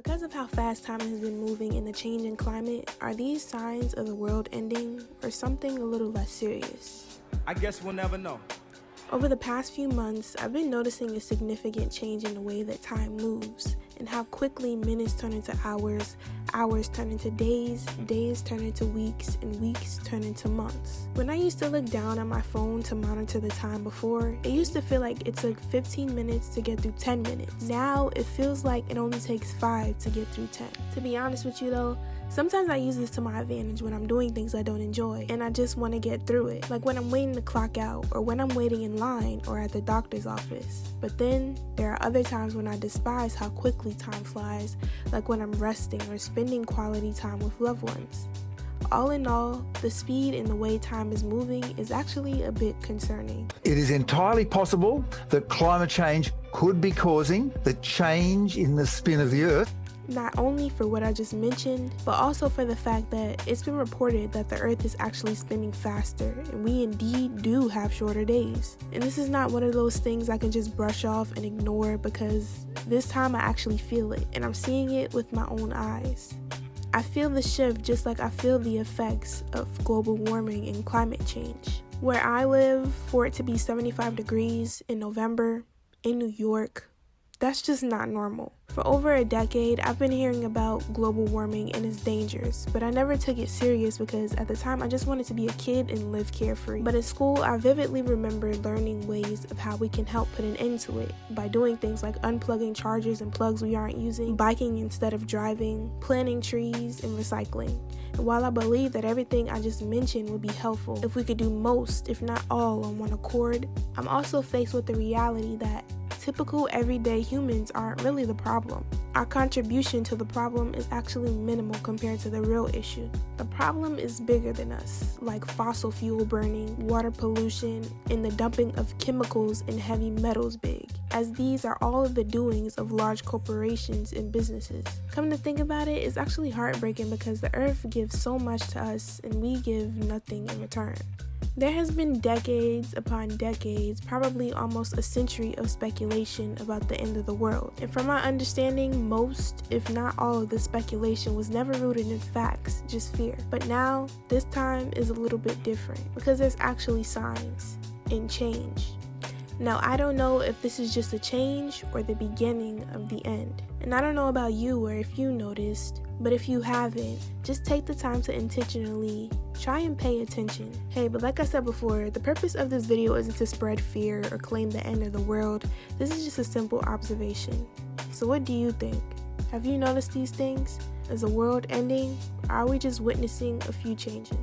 Because of how fast time has been moving and the change in climate, are these signs of the world ending or something a little less serious? I guess we'll never know. Over the past few months, I've been noticing a significant change in the way that time moves and how quickly minutes turn into hours, hours turn into days, days turn into weeks, and weeks turn into months. When I used to look down at my phone to monitor the time before, it used to feel like it took 15 minutes to get through 10 minutes. Now, it feels like it only takes 5 to get through 10. To be honest with you though, sometimes I use this to my advantage when I'm doing things I don't enjoy and I just want to get through it, like when I'm waiting to clock out or when I'm waiting in line or at the doctor's office. But then there are other times when I despise how quickly time flies, like when I'm resting or spending quality time with loved ones. All in all, the speed and the way time is moving is actually a bit concerning. It is entirely possible that climate change could be causing the change in the spin of the Earth. Not only for what I just mentioned, but also for the fact that it's been reported that the Earth is actually spinning faster, and we indeed do have shorter days. And this is not one of those things I can just brush off and ignore, because this time I actually feel it, and I'm seeing it with my own eyes. I feel the shift just like I feel the effects of global warming and climate change. Where I live, for it to be 75 degrees in November in New York, that's just not normal. For over a decade, I've been hearing about global warming and its dangers, but I never took it serious because at the time I just wanted to be a kid and live carefree. But at school, I vividly remember learning ways of how we can help put an end to it by doing things like unplugging chargers and plugs we aren't using, biking instead of driving, planting trees, and recycling. And while I believe that everything I just mentioned would be helpful if we could do most, if not all, on one accord, I'm also faced with the reality that typical everyday humans aren't really the problem. Our contribution to the problem is actually minimal compared to the real issue. The problem is bigger than us, like fossil fuel burning, water pollution, and the dumping of chemicals and heavy metals big, as these are all of the doings of large corporations and businesses. Come to think about it, it's actually heartbreaking because the earth gives so much to us and we give nothing in return. There has been decades upon decades, probably almost a century of speculation about the end of the world. And from my understanding, most, if not all of the speculation was never rooted in facts, just fear. But now, this time is a little bit different because there's actually signs and change. Now, I don't know if this is just a change or the beginning of the end. And I don't know about you or if you noticed, but if you haven't, just take the time to intentionally try and pay attention. Hey, but like I said before, the purpose of this video isn't to spread fear or claim the end of the world. This is just a simple observation. So what do you think? Have you noticed these things? Is the world ending? Or are we just witnessing a few changes?